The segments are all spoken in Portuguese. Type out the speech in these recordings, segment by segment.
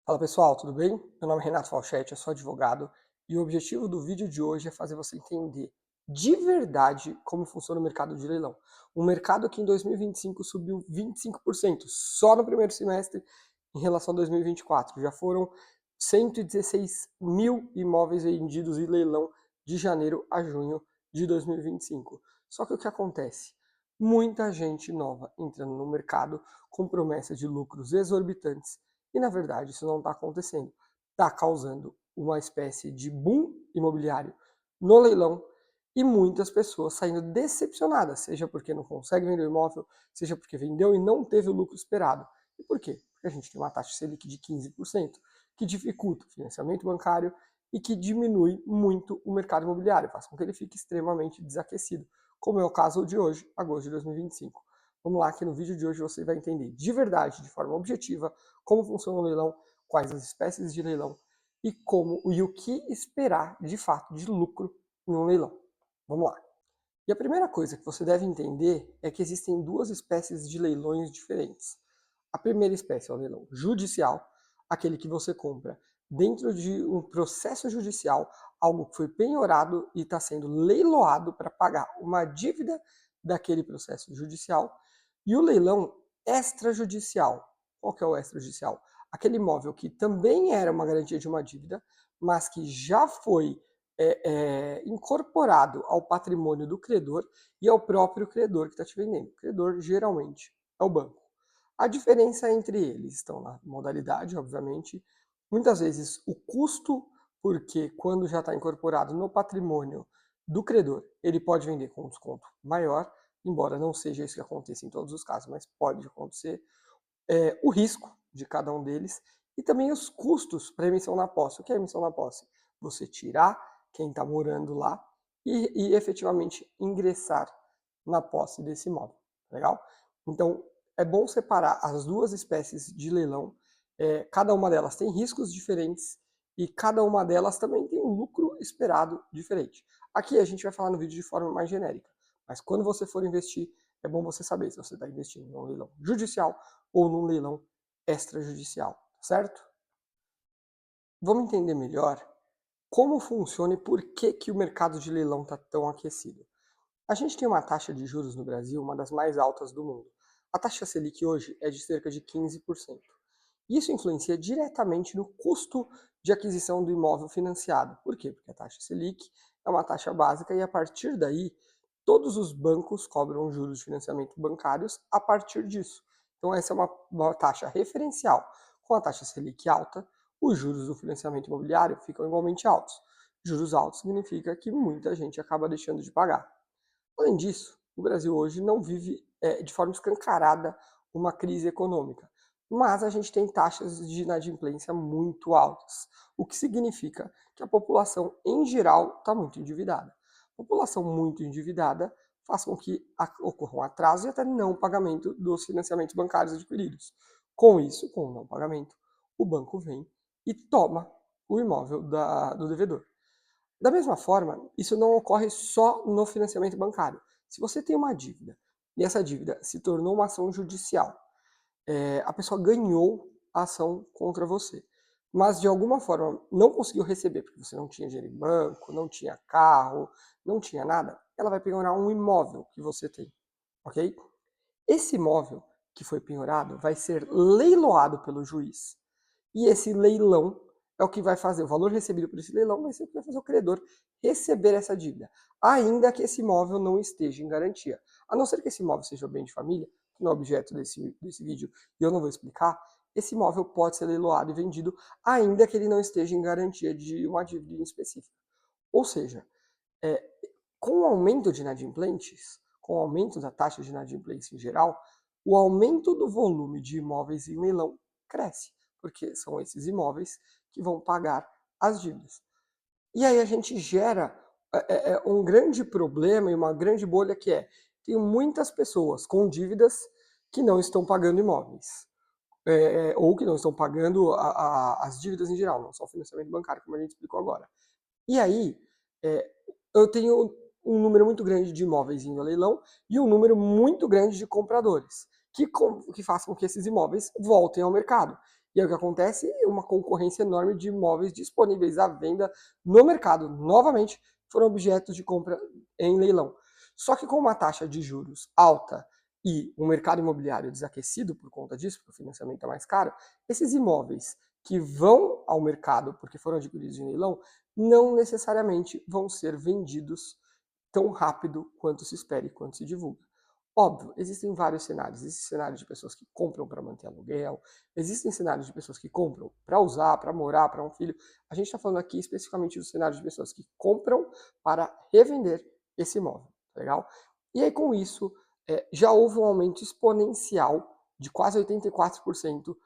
Fala pessoal, tudo bem? Meu nome é Renato Falchetti, eu sou advogado e o objetivo do vídeo de hoje é fazer você entender de verdade como funciona o mercado de leilão. Um mercado que em 2025 subiu 25% só no primeiro semestre em relação a 2024. Já foram 116 mil imóveis vendidos em leilão de janeiro a junho de 2025. Só que o que acontece? Muita gente nova entrando no mercado com promessa de lucros exorbitantes e na verdade isso não está acontecendo. Está causando uma espécie de boom imobiliário no leilão e muitas pessoas saindo decepcionadas, seja porque não consegue vender o imóvel, seja porque vendeu e não teve o lucro esperado. E por quê? Porque a gente tem uma taxa Selic de 15%, que dificulta o financiamento bancário e que diminui muito o mercado imobiliário, faz com que ele fique extremamente desaquecido, como é o caso de hoje, agosto de 2025. Vamos lá, que no vídeo de hoje você vai entender de verdade, de forma objetiva, como funciona o leilão, quais as espécies de leilão e como e o que esperar de fato de lucro em um leilão. Vamos lá. E a primeira coisa que você deve entender é que existem duas espécies de leilões diferentes. A primeira espécie é o leilão judicial, aquele que você compra dentro de um processo judicial, algo que foi penhorado e está sendo leiloado para pagar uma dívida daquele processo judicial. E o leilão extrajudicial. Qual que é o extrajudicial? Aquele imóvel que também era uma garantia de uma dívida, mas que já foi incorporado ao patrimônio do credor e ao próprio credor que está te vendendo. O credor geralmente é o banco. A diferença entre eles estão na modalidade, obviamente. Muitas vezes o custo, porque quando já está incorporado no patrimônio do credor, ele pode vender com um desconto maior, embora não seja isso que aconteça em todos os casos, mas pode acontecer. O risco de cada um deles e também os custos para emissão na posse. O que é emissão na posse? Você tirar quem está morando lá e efetivamente ingressar na posse desse imóvel. Legal? Então, é bom separar as duas espécies de leilão. Cada uma delas tem riscos diferentes e cada uma delas também tem um lucro esperado diferente. Aqui a gente vai falar no vídeo de forma mais genérica, mas quando você for investir, é bom você saber se você está investindo em um leilão judicial ou num leilão extrajudicial, certo? Vamos entender melhor como funciona e por que o mercado de leilão está tão aquecido. A gente tem uma taxa de juros no Brasil, uma das mais altas do mundo. A taxa Selic hoje é de cerca de 15%. Isso influencia diretamente no custo de aquisição do imóvel financiado. Por quê? Porque a taxa Selic é uma taxa básica e a partir daí todos os bancos cobram juros de financiamento bancários a partir disso. Então essa é uma taxa referencial. Com a taxa Selic alta, os juros do financiamento imobiliário ficam igualmente altos. Juros altos significa que muita gente acaba deixando de pagar. Além disso, o Brasil hoje não vive de forma escancarada uma crise econômica, mas a gente tem taxas de inadimplência muito altas, o que significa que a população em geral está muito endividada. A população muito endividada faz com que ocorra um atraso e até não pagamento dos financiamentos bancários adquiridos. Com isso, com o não pagamento, o banco vem e toma o imóvel do devedor. Da mesma forma, isso não ocorre só no financiamento bancário. Se você tem uma dívida e essa dívida se tornou uma ação judicial, a pessoa ganhou a ação contra você, mas de alguma forma não conseguiu receber, porque você não tinha dinheiro em banco, não tinha carro, não tinha nada, ela vai penhorar um imóvel que você tem, ok? Esse imóvel que foi penhorado vai ser leiloado pelo juiz. E esse leilão é o que vai fazer, o valor recebido por esse leilão vai ser o que vai fazer o credor receber essa dívida, ainda que esse imóvel não esteja em garantia. A não ser que esse imóvel seja bem de família, que não é objeto desse vídeo e eu não vou explicar, esse imóvel pode ser leiloado e vendido, ainda que ele não esteja em garantia de uma dívida em específica. Ou seja, é, com o aumento de inadimplentes, com o aumento da taxa de inadimplência em geral, o aumento do volume de imóveis em leilão cresce, porque são esses imóveis que vão pagar as dívidas. E aí a gente gera um grande problema e uma grande bolha que tem muitas pessoas com dívidas que não estão pagando imóveis. Ou que não estão pagando as dívidas em geral, não só o financiamento bancário, como a gente explicou agora. E aí, é, eu tenho um número muito grande de imóveis indo a leilão e um número muito grande de compradores, que faz com que esses imóveis voltem ao mercado. E aí o que acontece? Uma concorrência enorme de imóveis disponíveis à venda no mercado. Novamente, foram objetos de compra em leilão. Só que com uma taxa de juros alta e um mercado imobiliário desaquecido por conta disso, porque o financiamento é mais caro, esses imóveis que vão ao mercado porque foram adquiridos em leilão, não necessariamente vão ser vendidos tão rápido quanto se espera e quanto se divulga. Óbvio, existem vários cenários. Existe cenário de pessoas que compram para manter aluguel, existem cenários de pessoas que compram para usar, para morar, para um filho. A gente está falando aqui especificamente do cenário de pessoas que compram para revender esse imóvel, tá legal? E aí com isso, já houve um aumento exponencial de quase 84%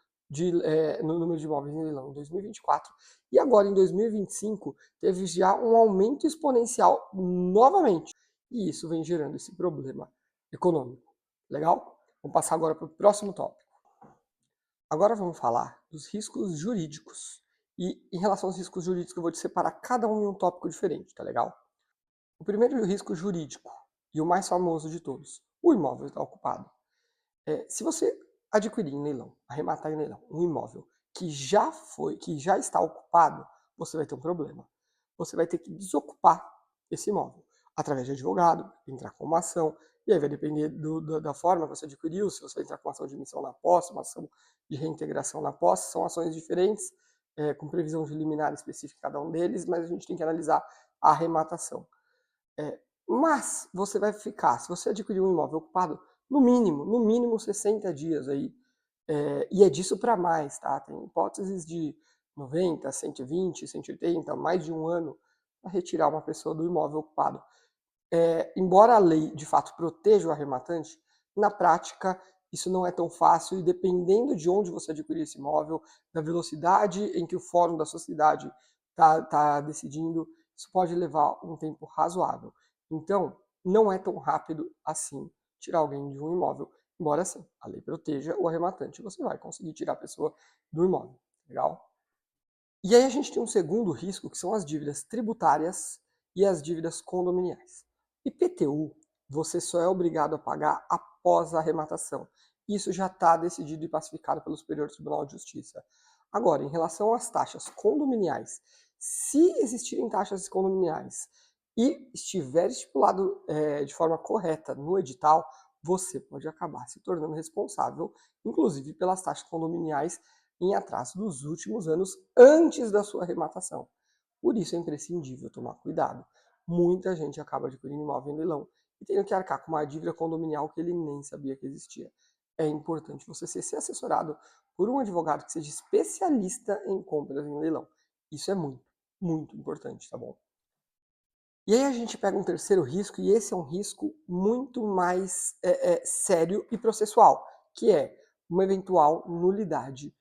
no número de imóveis em leilão em 2024. E agora, em 2025, teve já um aumento exponencial novamente. E isso vem gerando esse problema econômico. Legal? Vamos passar agora para o próximo tópico. Agora vamos falar dos riscos jurídicos. E em relação aos riscos jurídicos, eu vou te separar cada um em um tópico diferente, tá legal? O primeiro risco jurídico, e o mais famoso de todos, o imóvel está ocupado. Se você adquirir em leilão, arrematar em leilão, um imóvel que já está ocupado, você vai ter um problema. Você vai ter que desocupar esse imóvel através de advogado, entrar com uma ação, e aí vai depender da forma que você adquiriu, se você vai entrar com uma ação de emissão na posse, uma ação de reintegração na posse, são ações diferentes, com previsão de liminar específica cada um deles, mas a gente tem que analisar a arrematação. Mas você vai ficar, se você adquirir um imóvel ocupado, no mínimo 60 dias aí. E é disso para mais, tá? Tem hipóteses de 90, 120, 180, mais de um ano para retirar uma pessoa do imóvel ocupado. Embora a lei de fato proteja o arrematante, na prática isso não é tão fácil e dependendo de onde você adquirir esse imóvel, da velocidade em que o fórum da sociedade está decidindo, isso pode levar um tempo razoável. Então, não é tão rápido assim tirar alguém de um imóvel, embora sim, a lei proteja o arrematante, você vai conseguir tirar a pessoa do imóvel, legal? E aí a gente tem um segundo risco, que são as dívidas tributárias e as dívidas condominiais. IPTU, você só é obrigado a pagar após a arrematação. Isso já está decidido e pacificado pelo Superior Tribunal de Justiça. Agora, em relação às taxas condominiais, se existirem taxas condominiais e estiver estipulado de forma correta no edital, você pode acabar se tornando responsável, inclusive pelas taxas condominiais em atraso dos últimos anos antes da sua arrematação. Por isso é imprescindível tomar cuidado. Muita gente acaba adquirindo imóvel em leilão e tendo que arcar com uma dívida condominial que ele nem sabia que existia. É importante você ser assessorado por um advogado que seja especialista em compras em leilão. Isso é muito, muito importante, tá bom? E aí a gente pega um terceiro risco, e esse é um risco muito mais sério e processual, que é uma eventual nulidade,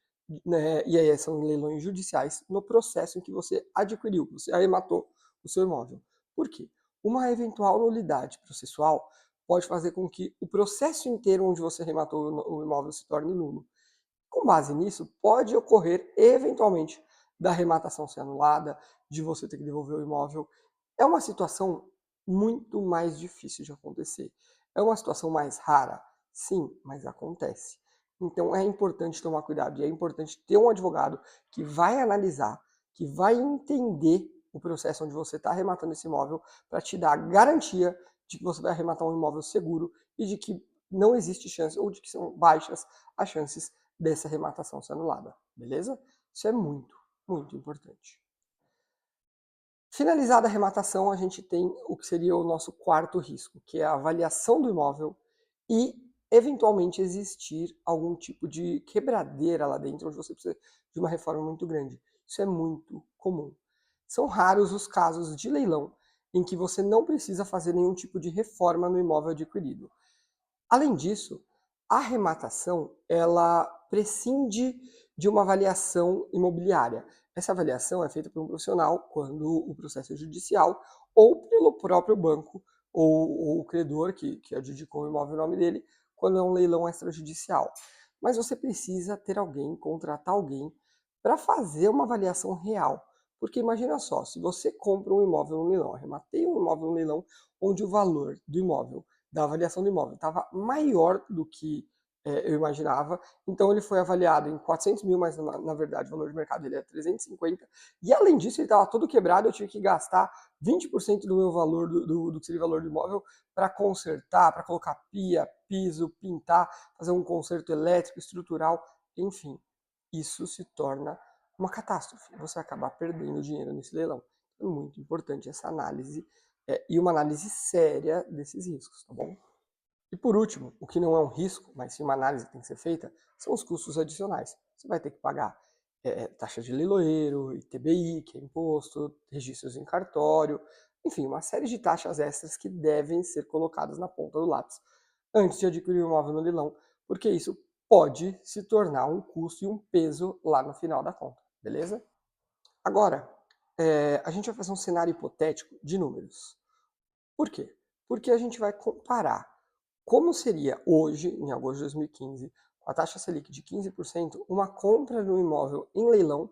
né? E aí são leilões judiciais no processo em que você adquiriu, você arrematou o seu imóvel. Por quê? Uma eventual nulidade processual pode fazer com que o processo inteiro onde você arrematou o imóvel se torne nulo. Com base nisso, pode ocorrer eventualmente da arrematação ser anulada, de você ter que devolver o imóvel. É uma situação muito mais difícil de acontecer. É uma situação mais rara? Sim, mas acontece. Então é importante tomar cuidado e é importante ter um advogado que vai analisar, que vai entender o processo onde você está arrematando esse imóvel para te dar a garantia de que você vai arrematar um imóvel seguro e de que não existe chance ou de que são baixas as chances dessa arrematação ser anulada, beleza? Isso é muito, muito importante. Finalizada a arrematação, a gente tem o que seria o nosso quarto risco, que é a avaliação do imóvel e, eventualmente, existir algum tipo de quebradeira lá dentro, onde você precisa de uma reforma muito grande. Isso é muito comum. São raros os casos de leilão em que você não precisa fazer nenhum tipo de reforma no imóvel adquirido. Além disso, a arrematação ela prescinde de uma avaliação imobiliária. Essa avaliação é feita por um profissional quando o processo é judicial ou pelo próprio banco ou o credor que adjudicou o imóvel em nome dele quando é um leilão extrajudicial. Mas você precisa ter alguém, contratar alguém para fazer uma avaliação real. Porque imagina só, se você compra um imóvel no leilão, arrematei um imóvel no leilão onde o valor do imóvel da avaliação do imóvel estava maior do que eu imaginava. Então ele foi avaliado em 400 mil, mas na verdade o valor de mercado dele é 350. E além disso, ele estava todo quebrado, eu tive que gastar 20% do meu valor, do que seria o valor do imóvel, para consertar, para colocar pia, piso, pintar, fazer um conserto elétrico, estrutural, enfim. Isso se torna uma catástrofe. Você vai acabar perdendo dinheiro nesse leilão. É muito importante essa análise e uma análise séria desses riscos, tá bom? E por último, o que não é um risco, mas sim uma análise que tem que ser feita, são os custos adicionais. Você vai ter que pagar taxa de leiloeiro, ITBI, que é imposto, registros em cartório, enfim, uma série de taxas extras que devem ser colocadas na ponta do lápis antes de adquirir o imóvel no leilão, porque isso pode se tornar um custo e um peso lá no final da conta, beleza? Agora, a gente vai fazer um cenário hipotético de números. Por quê? Porque a gente vai comparar como seria hoje, em agosto de 2015, com a taxa Selic de 15%, uma compra de um imóvel em leilão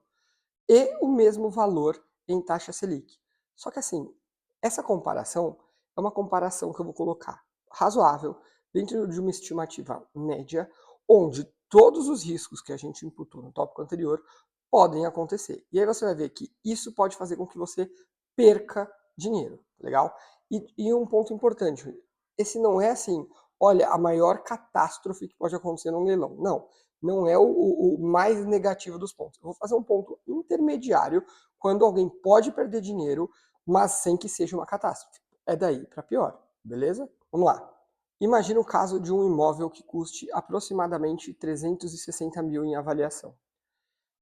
e o mesmo valor em taxa Selic. Só que assim, essa comparação é uma comparação que eu vou colocar razoável dentro de uma estimativa média, onde todos os riscos que a gente imputou no tópico anterior podem acontecer. E aí você vai ver que isso pode fazer com que você perca dinheiro, legal? E um ponto importante, esse não é assim, olha, a maior catástrofe que pode acontecer num leilão. Não é o mais negativo dos pontos. Eu vou fazer um ponto intermediário quando alguém pode perder dinheiro, mas sem que seja uma catástrofe. É daí para pior, beleza? Vamos lá. Imagina o caso de um imóvel que custe aproximadamente 360 mil em avaliação.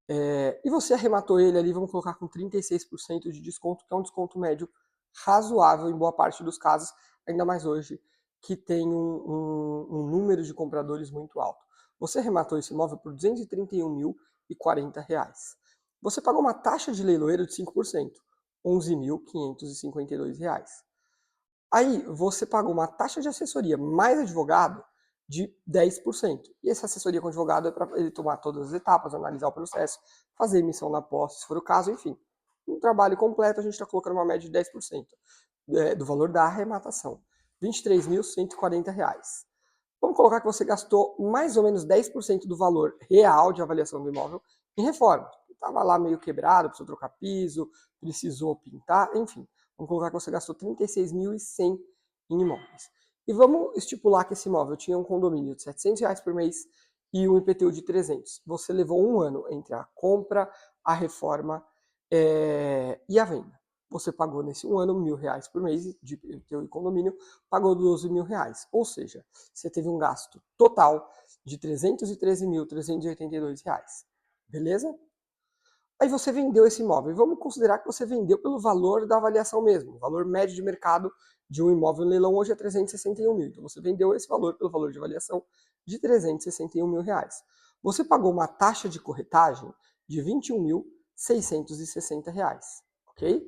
E você arrematou ele ali, vamos colocar com 36% de desconto, que é um desconto médio razoável em boa parte dos casos, ainda mais hoje, que tem um número de compradores muito alto. Você arrematou esse imóvel por R$ 231.040. Você pagou uma taxa de leiloeiro de 5%, R$ 11.552. Aí você pagou uma taxa de assessoria mais advogado de 10%. E essa assessoria com advogado é para ele tomar todas as etapas, analisar o processo, fazer emissão na posse, se for o caso, enfim. Um trabalho completo, a gente está colocando uma média de 10% do valor da arrematação. R$ 23.140. Vamos colocar que você gastou mais ou menos 10% do valor real de avaliação do imóvel em reforma. Estava lá meio quebrado, precisou trocar piso, precisou pintar, enfim. Vamos colocar que você gastou 36.100 em imóveis. E vamos estipular que esse imóvel tinha um condomínio de R$ 700 por mês e um IPTU de 300. Você levou um ano entre a compra, a reforma e a venda. Você pagou nesse um ano R$ 1.000 por mês de IPTU e condomínio, pagou R$ 12.000. Ou seja, você teve um gasto total de R$ 313.382. Beleza? Aí você vendeu esse imóvel. E vamos considerar que você vendeu pelo valor da avaliação mesmo. O valor médio de mercado de um imóvel em leilão hoje é 361 mil. Então você vendeu esse valor pelo valor de avaliação de 361 mil reais. Você pagou uma taxa de corretagem de 21.660 reais. Ok?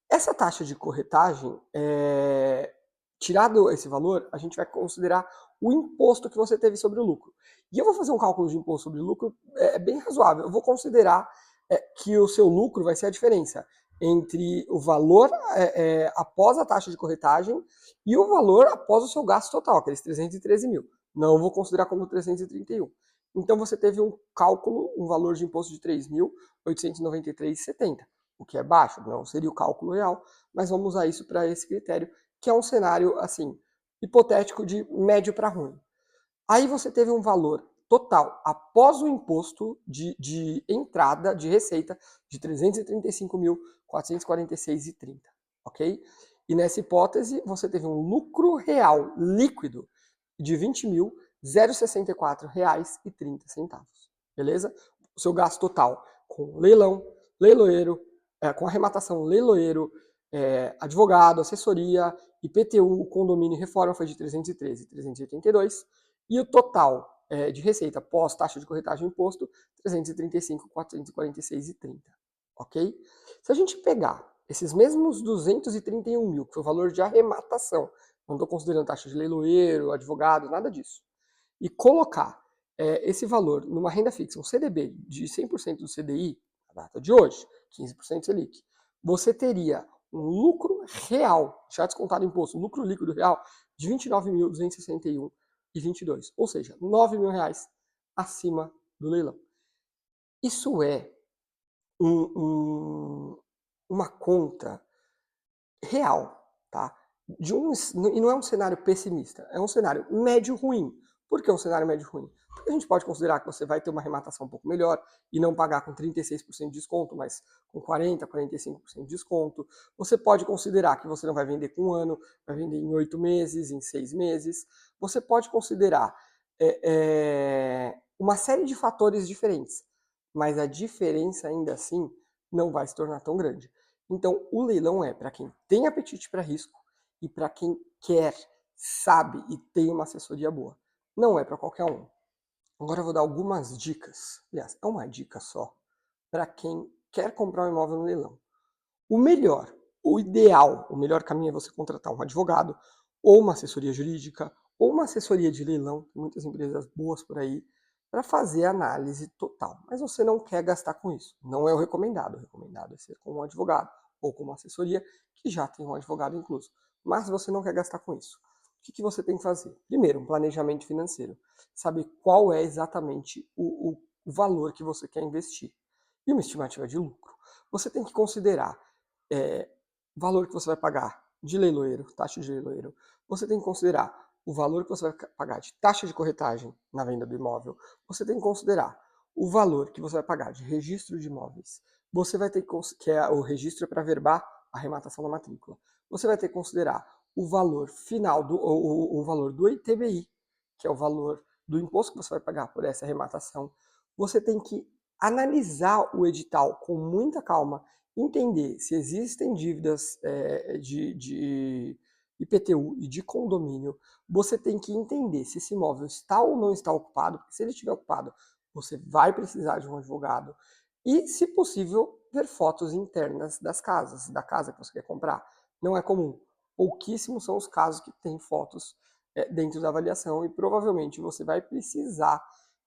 Essa taxa de corretagem, tirado esse valor, a gente vai considerar o imposto que você teve sobre o lucro. E eu vou fazer um cálculo de imposto sobre lucro bem razoável. Eu vou considerar que o seu lucro vai ser a diferença entre o valor após a taxa de corretagem e o valor após o seu gasto total, aqueles 313 mil. Não vou considerar como 331. Então você teve um cálculo, um valor de imposto de 3.893,70, o que é baixo, não seria o cálculo real, mas vamos usar isso para esse critério, que é um cenário assim hipotético de médio para ruim. Aí você teve um valor total, após o imposto de entrada de receita, de 335.446,30, ok? E nessa hipótese, você teve um lucro real líquido de R$ 20.064,30, beleza? O seu gasto total com leilão, leiloeiro, com arrematação, leiloeiro, advogado, assessoria, IPTU, condomínio e reforma foi de 313.382, e o total de receita pós taxa de corretagem e imposto, 335.446,30, ok? Se a gente pegar esses mesmos 231 mil, que foi o valor de arrematação, não estou considerando taxa de leiloeiro, advogado, nada disso, e colocar esse valor numa renda fixa, um CDB de 100% do CDI, na data de hoje, 15% Selic, você teria um lucro real, já descontado o imposto, um lucro líquido real de R$ 29.261,30. 9.222, ou seja, R$ 9.000 acima do leilão. Isso é uma conta real, tá? E não é um cenário pessimista, é um cenário médio ruim. Por que um cenário médio ruim? Porque a gente pode considerar que você vai ter uma arrematação um pouco melhor e não pagar com 36% de desconto, mas com 40%, 45% de desconto. Você pode considerar que você não vai vender com um ano, vai vender em 8 meses, em 6 meses. Você pode considerar uma série de fatores diferentes, mas a diferença ainda assim não vai se tornar tão grande. Então, o leilão é para quem tem apetite para risco e para quem quer, sabe e tem uma assessoria boa. Não é para qualquer um. Agora eu vou dar algumas dicas. Aliás, é uma dica só para quem quer comprar um imóvel no leilão. O melhor, o ideal, o melhor caminho é você contratar um advogado ou uma assessoria jurídica ou uma assessoria de leilão, tem muitas empresas boas por aí, para fazer a análise total. Mas você não quer gastar com isso. Não é o recomendado. O recomendado é ser com um advogado ou com uma assessoria que já tem um advogado incluso. Mas você não quer gastar com isso. O que você tem que fazer? Primeiro, um planejamento financeiro. Saber qual é exatamente o valor que você quer investir. E uma estimativa de lucro. Você tem que considerar valor que você vai pagar de leiloeiro, taxa de leiloeiro. Você tem que considerar o valor que você vai pagar de taxa de corretagem na venda do imóvel. Você tem que considerar o valor que você vai pagar de registro de imóveis. Você vai ter que é o registro para verbar a arrematação da matrícula. Você vai ter que considerar o valor final o valor do ITBI, que é o valor do imposto que você vai pagar por essa arrematação. Você tem que analisar o edital com muita calma, entender se existem dívidas de IPTU e de condomínio. Você tem que entender se esse imóvel está ou não está ocupado, porque se ele estiver ocupado, você vai precisar de um advogado. E, se possível, ver fotos internas das casas, da casa que você quer comprar. Não é comum. Pouquíssimos são os casos que tem fotos dentro da avaliação e provavelmente você vai precisar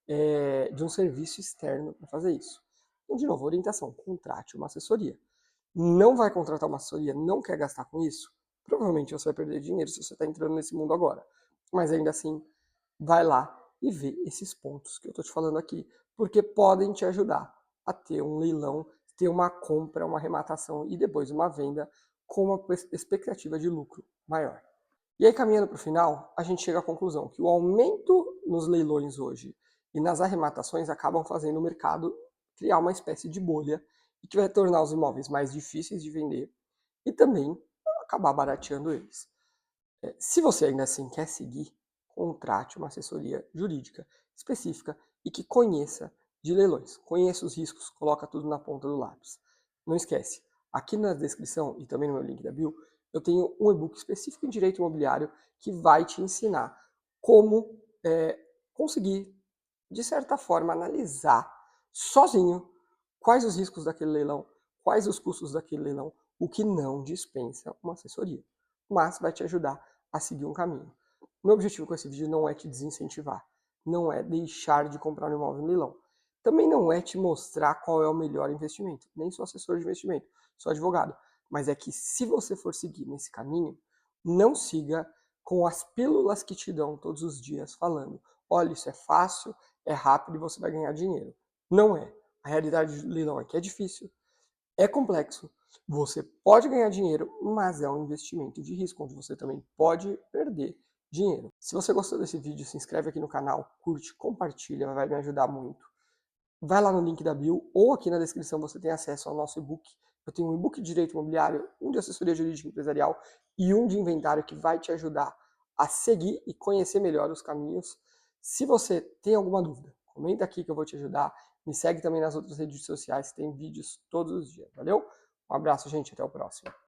de um serviço externo para fazer isso. Então, de novo, orientação, contrate uma assessoria. Não vai contratar uma assessoria, não quer gastar com isso? Provavelmente você vai perder dinheiro se você está entrando nesse mundo agora. Mas ainda assim, vai lá e vê esses pontos que eu estou te falando aqui, porque podem te ajudar a ter um leilão, ter uma compra, uma arrematação e depois uma venda com uma expectativa de lucro maior. E aí, caminhando para o final, a gente chega à conclusão que o aumento nos leilões hoje e nas arrematações acabam fazendo o mercado criar uma espécie de bolha e que vai tornar os imóveis mais difíceis de vender e também acabar barateando eles. Se você ainda assim quer seguir, contrate uma assessoria jurídica específica e que conheça de leilões. Conheça os riscos, coloca tudo na ponta do lápis. Não esquece, aqui na descrição e também no meu link da bio, eu tenho um e-book específico em direito imobiliário que vai te ensinar como conseguir, de certa forma, analisar sozinho quais os riscos daquele leilão, quais os custos daquele leilão, o que não dispensa uma assessoria, mas vai te ajudar a seguir um caminho. O meu objetivo com esse vídeo não é te desincentivar, não é deixar de comprar um imóvel no leilão. Também não é te mostrar qual é o melhor investimento, nem sou assessor de investimento, sou advogado. Mas é que se você for seguir nesse caminho, não siga com as pílulas que te dão todos os dias falando, olha, isso é fácil, é rápido e você vai ganhar dinheiro. Não é. A realidade do leilão é que é difícil, é complexo, você pode ganhar dinheiro, mas é um investimento de risco, onde você também pode perder dinheiro. Se você gostou desse vídeo, se inscreve aqui no canal, curte, compartilha, vai me ajudar muito. Vai lá no link da bio ou aqui na descrição você tem acesso ao nosso e-book. Eu tenho um e-book de direito imobiliário, um de assessoria jurídica empresarial e um de inventário que vai te ajudar a seguir e conhecer melhor os caminhos. Se você tem alguma dúvida, comenta aqui que eu vou te ajudar. Me segue também nas outras redes sociais, tem vídeos todos os dias, valeu? Um abraço, gente, até o próximo.